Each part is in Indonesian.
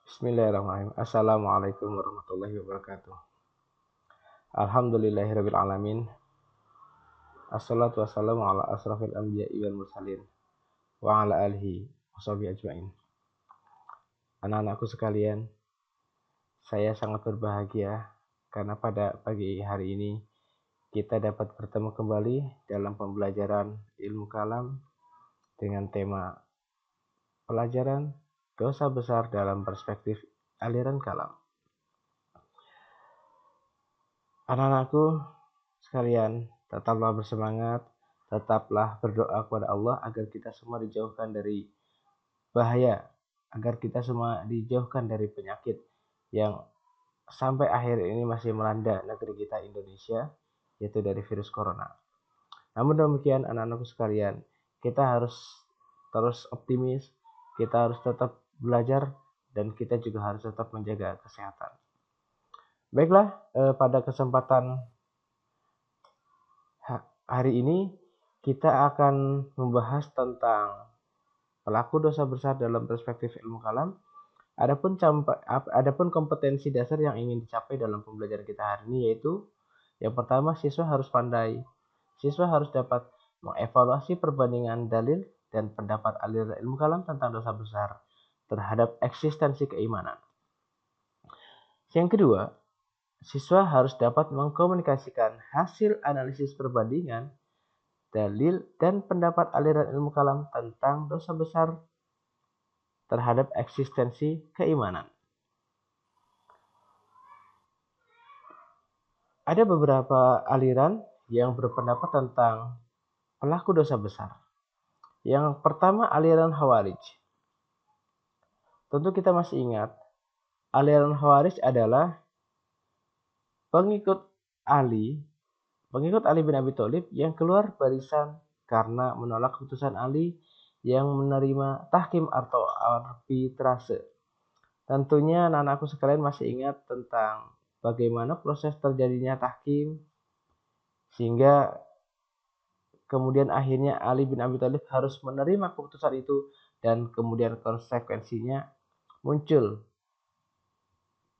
Bismillahirrahmanirrahim. Assalamualaikum warahmatullahi wabarakatuh. Alhamdulillahirabbil alamin. Assalatu wassalamu ala asrafil anbiya'i wal mursalin wa ala alihi washabihi ajmain. Anak-anakku sekalian, saya sangat berbahagia karena pada pagi hari ini kita dapat bertemu kembali dalam pembelajaran ilmu kalam dengan tema pelajaran dosa besar dalam perspektif aliran kalam. Anak-anakku sekalian, tetaplah bersemangat, tetaplah berdoa kepada Allah agar kita semua dijauhkan dari bahaya, agar kita semua dijauhkan dari penyakit yang sampai akhir ini masih melanda negeri kita Indonesia, yaitu dari virus corona. Namun demikian anak-anakku sekalian, kita harus terus optimis, kita harus tetap belajar, dan kita juga harus tetap menjaga kesehatan. Baiklah, pada kesempatan hari ini kita akan membahas tentang pelaku dosa besar dalam perspektif ilmu kalam. Adapun kompetensi dasar yang ingin dicapai dalam pembelajaran kita hari ini yaitu yang pertama, siswa harus pandai. Siswa harus dapat mengevaluasi perbandingan dalil dan pendapat aliran ilmu kalam tentang dosa besar terhadap eksistensi keimanan. Yang kedua, siswa harus dapat mengkomunikasikan hasil analisis perbandingan, dalil, dan pendapat aliran ilmu kalam tentang dosa besar terhadap eksistensi keimanan. Ada beberapa aliran yang berpendapat tentang pelaku dosa besar. Yang pertama, aliran Khawarij. Tentu kita masih ingat, aliran Khawarij adalah pengikut Ali bin Abi Thalib yang keluar barisan karena menolak keputusan Ali yang menerima tahkim atau arbitrase. Tentunya anak-anakku sekalian masih ingat tentang bagaimana proses terjadinya tahkim sehingga kemudian akhirnya Ali bin Abi Thalib harus menerima keputusan itu dan kemudian konsekuensinya muncul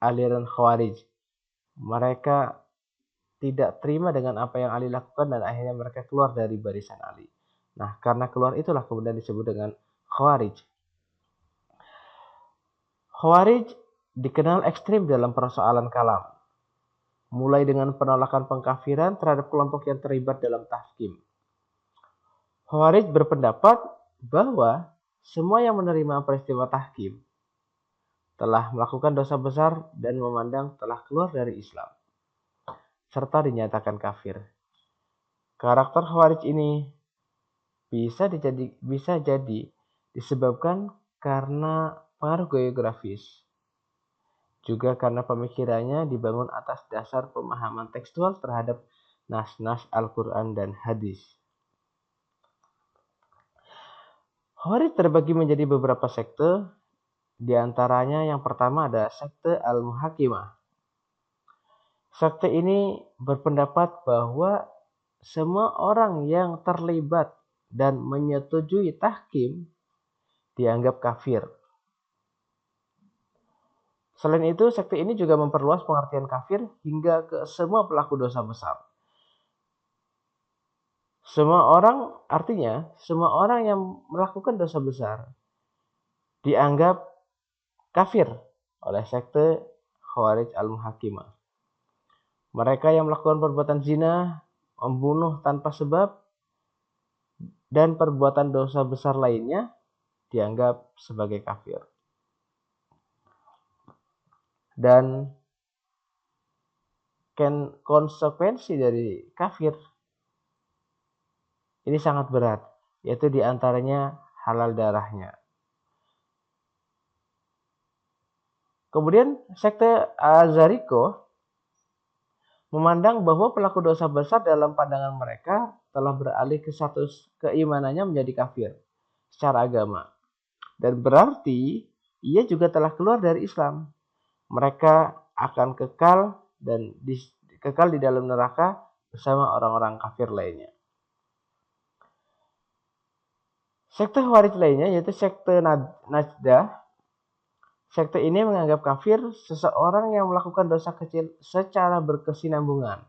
aliran Khawarij. Mereka tidak terima dengan apa yang Ali lakukan dan akhirnya mereka keluar dari barisan Ali. Nah, karena keluar itulah kemudian disebut dengan Khawarij. Khawarij dikenal ekstrim dalam persoalan kalam, mulai dengan penolakan pengkafiran terhadap kelompok yang terlibat dalam tahkim. Khawarij berpendapat bahwa semua yang menerima peristiwa tahkim telah melakukan dosa besar dan memandang telah keluar dari Islam, serta dinyatakan kafir. Karakter Khawarij ini bisa jadi disebabkan karena pengaruh geografis, juga karena pemikirannya dibangun atas dasar pemahaman tekstual terhadap nas-nas Al-Quran dan hadis. Khawarij terbagi menjadi beberapa sekte. Di antaranya yang pertama ada sekte Al-Muhakimah. Sekte ini berpendapat bahwa semua orang yang terlibat dan menyetujui tahkim dianggap kafir. Selain itu, sekte ini juga memperluas pengertian kafir hingga ke semua pelaku dosa besar. Artinya semua orang yang melakukan dosa besar dianggap kafir oleh sekte Khawarij Al-Muhakimah. Mereka yang melakukan perbuatan zina, membunuh tanpa sebab, dan perbuatan dosa besar lainnya dianggap sebagai kafir. Dan konsekuensi dari kafir ini sangat berat, yaitu diantaranya halal darahnya. Kemudian sekte Azariko memandang bahwa pelaku dosa besar dalam pandangan mereka telah beralih ke status keimanannya menjadi kafir secara agama. Dan berarti ia juga telah keluar dari Islam. Mereka akan kekal di dalam neraka bersama orang-orang kafir lainnya. Sekte Khawarij lainnya yaitu sekte Najdah Sekte ini menganggap kafir seseorang yang melakukan dosa kecil secara berkesinambungan.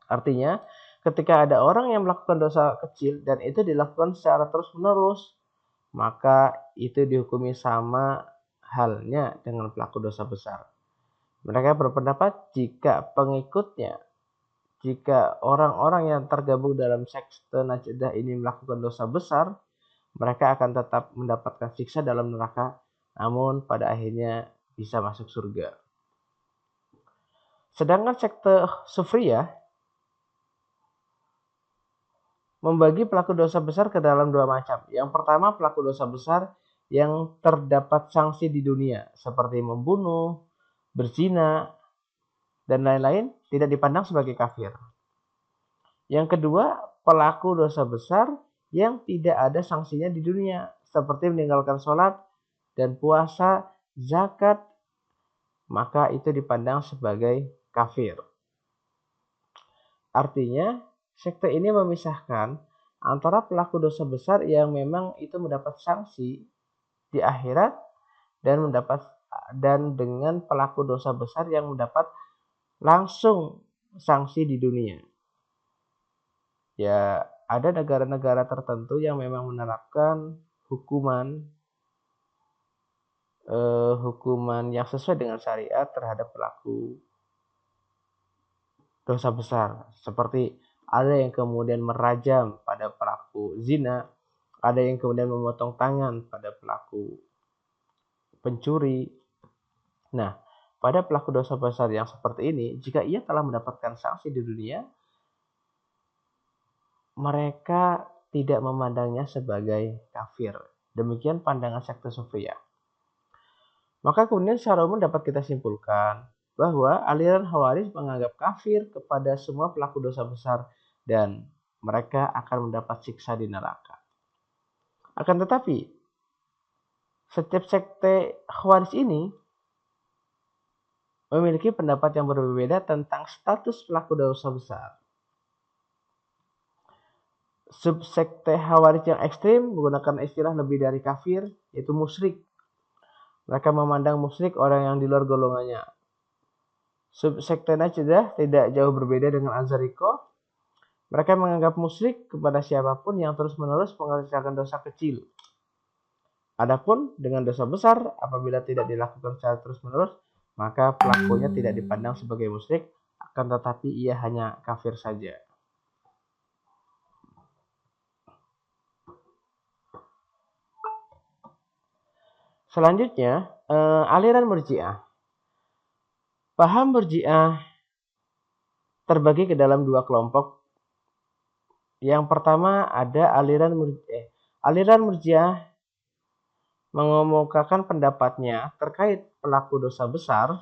Artinya, ketika ada orang yang melakukan dosa kecil dan itu dilakukan secara terus-menerus, maka itu dihukumi sama halnya dengan pelaku dosa besar. Mereka berpendapat jika orang-orang yang tergabung dalam sekte Najdah ini melakukan dosa besar, mereka akan tetap mendapatkan siksa dalam neraka, namun pada akhirnya bisa masuk surga. Sedangkan sekte Sufriyah membagi pelaku dosa besar ke dalam dua macam. Yang pertama, pelaku dosa besar yang terdapat sanksi di dunia, seperti membunuh, berzina, dan lain-lain, tidak dipandang sebagai kafir. Yang kedua, pelaku dosa besar yang tidak ada sanksinya di dunia, seperti meninggalkan sholat dan puasa, zakat, maka itu dipandang sebagai kafir. Artinya, sekte ini memisahkan antara pelaku dosa besar yang memang itu mendapat sanksi di akhirat dan dengan pelaku dosa besar yang mendapat langsung sanksi di dunia. Ya, ada negara-negara tertentu yang memang menerapkan hukuman yang sesuai dengan syariat terhadap pelaku dosa besar, seperti ada yang kemudian merajam pada pelaku zina, ada yang kemudian memotong tangan pada pelaku pencuri. Nah, pada pelaku dosa besar yang seperti ini, jika ia telah mendapatkan sanksi di dunia, mereka tidak memandangnya sebagai kafir. Demikian pandangan sekte Sufiyah. Maka kemudian secara umum dapat kita simpulkan bahwa aliran Khawarij menganggap kafir kepada semua pelaku dosa besar dan mereka akan mendapat siksa di neraka. Akan tetapi, setiap sekte Khawarij ini memiliki pendapat yang berbeda tentang status pelaku dosa besar. Subsekte Khawarij yang ekstrim menggunakan istilah lebih dari kafir, yaitu musyrik. Mereka memandang musyrik orang yang di luar golongannya. Subsekte Najdah tidak jauh berbeda dengan Azariko. Mereka menganggap musyrik kepada siapapun yang terus-menerus mengerjakan dosa kecil. Adapun dengan dosa besar, apabila tidak dilakukan secara terus-menerus, maka pelakunya tidak dipandang sebagai musyrik, akan tetapi ia hanya kafir saja. Selanjutnya, aliran Murji'ah. Paham Murji'ah terbagi ke dalam dua kelompok. Yang pertama ada aliran Murji'ah mengemukakan pendapatnya terkait pelaku dosa besar.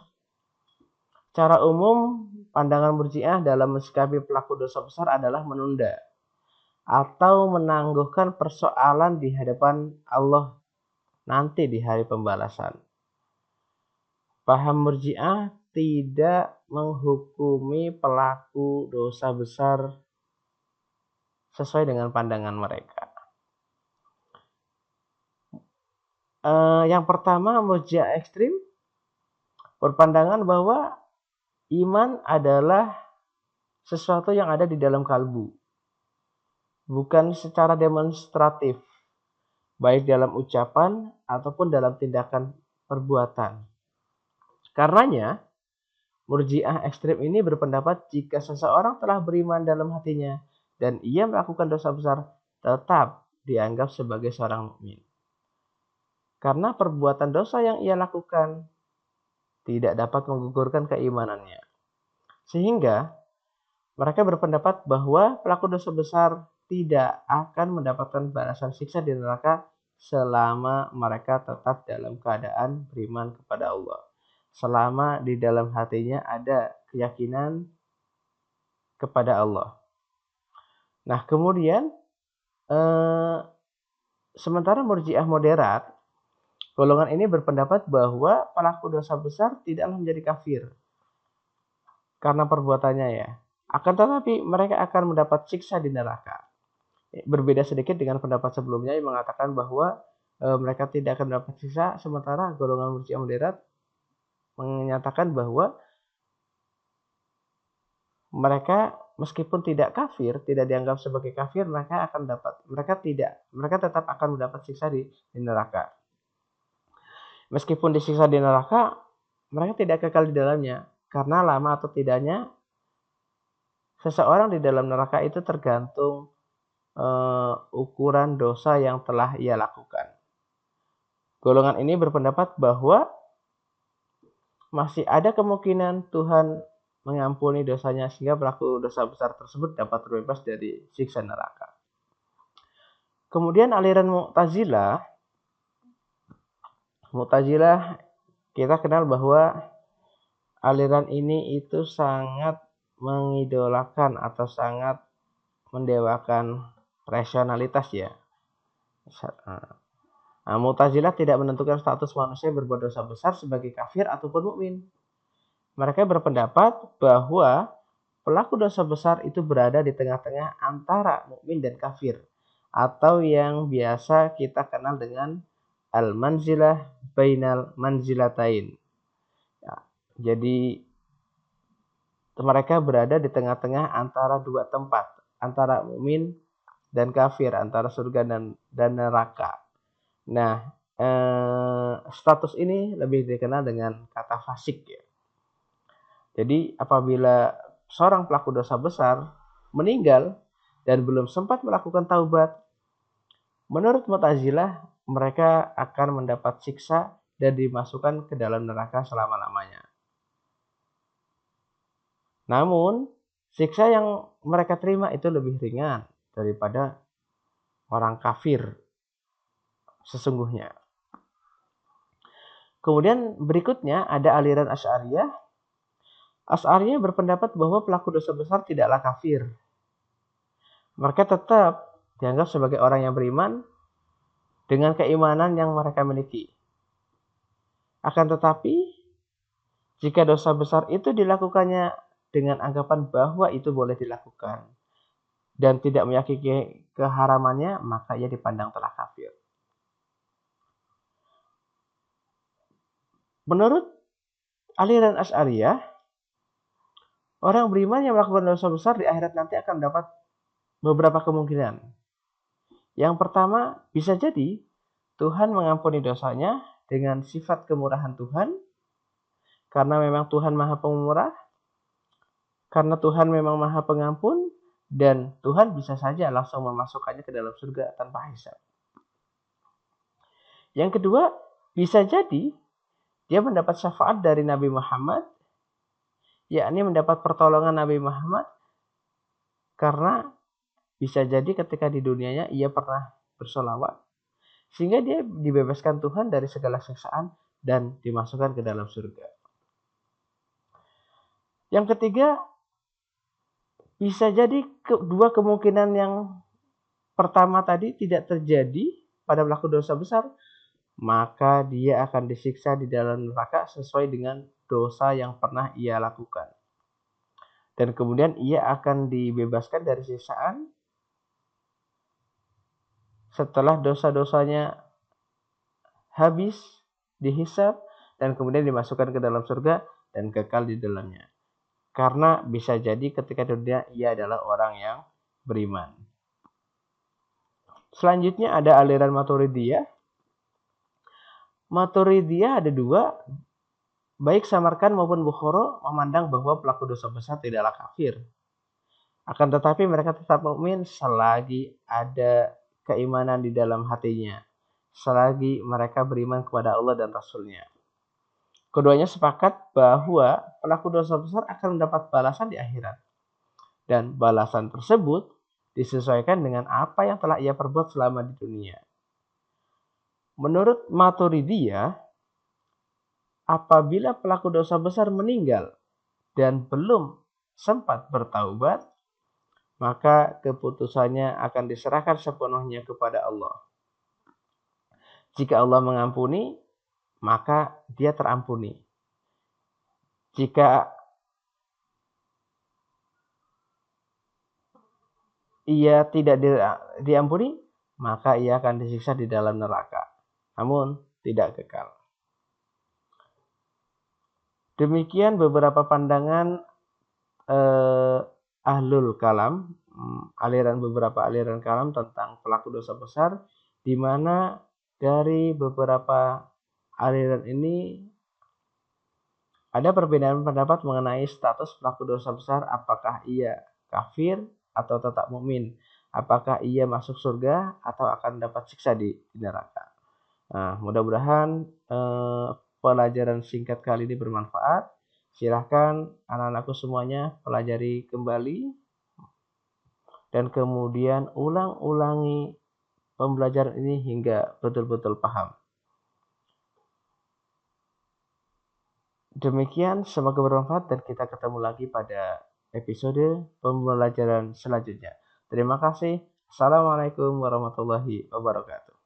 Secara umum, pandangan Murji'ah dalam mensikapi pelaku dosa besar adalah menunda atau menangguhkan persoalan di hadapan Allah nanti di hari pembalasan. Paham Murji'ah tidak menghukumi pelaku dosa besar sesuai dengan pandangan mereka. Yang pertama, Murji'ah ekstrim berpandangan bahwa iman adalah sesuatu yang ada di dalam kalbu, bukan secara demonstratif, baik dalam ucapan ataupun dalam tindakan perbuatan. Karenanya, Murji'ah ekstrim ini berpendapat jika seseorang telah beriman dalam hatinya dan ia melakukan dosa besar, tetap dianggap sebagai seorang mukmin. Karena perbuatan dosa yang ia lakukan tidak dapat menggugurkan keimanannya. Sehingga mereka berpendapat bahwa pelaku dosa besar tidak akan mendapatkan balasan siksa di neraka selama mereka tetap dalam keadaan beriman kepada Allah. Selama di dalam hatinya ada keyakinan kepada Allah. Nah, kemudian sementara Murji'ah moderat, golongan ini berpendapat bahwa pelaku dosa besar tidaklah menjadi kafir karena perbuatannya ya. Akan tetapi mereka akan mendapat siksa di neraka. Berbeda sedikit dengan pendapat sebelumnya yang mengatakan bahwa mereka tidak akan dapat siksa, sementara golongan murji'ah moderat menyatakan bahwa mereka meskipun tidak kafir, tidak dianggap sebagai kafir, mereka tetap akan mendapat siksa di neraka. Meskipun disiksa di neraka, mereka tidak kekal di dalamnya, karena lama atau tidaknya seseorang di dalam neraka itu tergantung ukuran dosa yang telah ia lakukan. Golongan ini berpendapat bahwa masih ada kemungkinan Tuhan mengampuni dosanya sehingga pelaku dosa besar tersebut dapat terbebas dari siksa neraka. Kemudian aliran Mu'tazilah kita kenal bahwa aliran ini itu sangat mengidolakan atau sangat mendewakan rasionalitas ya. Mu'tazilah tidak menentukan status manusia berbuat dosa besar sebagai kafir ataupun mukmin. Mereka berpendapat bahwa pelaku dosa besar itu berada di tengah-tengah antara mukmin dan kafir, atau yang biasa kita kenal dengan al-manzilah bainal manzilatain. Ya, jadi mereka berada di tengah-tengah antara dua tempat, antara mukmin dan kafir, antara surga dan neraka. Nah, status ini lebih dikenal dengan kata fasik ya. Jadi apabila seorang pelaku dosa besar meninggal dan belum sempat melakukan taubat, menurut Mu'tazilah mereka akan mendapat siksa dan dimasukkan ke dalam neraka selama-lamanya. Namun, siksa yang mereka terima itu lebih ringan daripada orang kafir sesungguhnya. Kemudian berikutnya ada aliran Asy'ariyah. Asy'ariyah berpendapat bahwa pelaku dosa besar tidaklah kafir. Mereka tetap dianggap sebagai orang yang beriman dengan keimanan yang mereka miliki. Akan tetapi, jika dosa besar itu dilakukannya dengan anggapan bahwa itu boleh dilakukan dan tidak meyakini keharamannya, maka ia dipandang telah kafir. Menurut aliran Asy'ariyah, orang beriman yang melakukan dosa besar di akhirat nanti akan mendapat beberapa kemungkinan. Yang pertama, bisa jadi Tuhan mengampuni dosanya dengan sifat kemurahan Tuhan, karena memang Tuhan Maha Pemurah, karena Tuhan memang Maha Pengampun, dan Tuhan bisa saja langsung memasukkannya ke dalam surga tanpa hisab. Yang kedua, bisa jadi dia mendapat syafaat dari Nabi Muhammad, yakni mendapat pertolongan Nabi Muhammad, karena bisa jadi ketika di dunianya ia pernah bersolawat, sehingga dia dibebaskan Tuhan dari segala siksaan dan dimasukkan ke dalam surga. Yang ketiga, bisa jadi dua kemungkinan yang pertama tadi tidak terjadi pada pelaku dosa besar, maka dia akan disiksa di dalam neraka sesuai dengan dosa yang pernah ia lakukan. Dan kemudian ia akan dibebaskan dari siksaan setelah dosa-dosanya habis dihisab dan kemudian dimasukkan ke dalam surga dan kekal di dalamnya. Karena bisa jadi ketika dunia ia adalah orang yang beriman. Selanjutnya ada aliran Maturidiyah. Maturidiyah ada dua, baik Samarkand maupun Bukhara memandang bahwa pelaku dosa besar tidaklah kafir. Akan tetapi mereka tetap mukmin selagi ada keimanan di dalam hatinya, selagi mereka beriman kepada Allah dan Rasul-Nya. Keduanya sepakat bahwa pelaku dosa besar akan mendapat balasan di akhirat. Dan balasan tersebut disesuaikan dengan apa yang telah ia perbuat selama di dunia. Menurut Maturidiyah, apabila pelaku dosa besar meninggal dan belum sempat bertaubat, maka keputusannya akan diserahkan sepenuhnya kepada Allah. Jika Allah mengampuni, maka dia terampuni. Jika ia tidak diampuni, maka ia akan disiksa di dalam neraka. namun tidak kekal. Demikian beberapa pandangan ahlul kalam, beberapa aliran kalam tentang pelaku dosa besar, di mana dari beberapa aliran ini ada perbedaan pendapat mengenai status pelaku dosa besar, apakah ia kafir atau tetap mukmin, apakah ia masuk surga atau akan dapat siksa di neraka. Nah, mudah-mudahan pelajaran singkat kali ini bermanfaat. Silahkan anak-anakku semuanya pelajari kembali dan kemudian ulang-ulangi pembelajaran ini hingga betul-betul paham. Demikian, semoga bermanfaat dan kita ketemu lagi pada episode pembelajaran selanjutnya. Terima kasih. Assalamualaikum warahmatullahi wabarakatuh.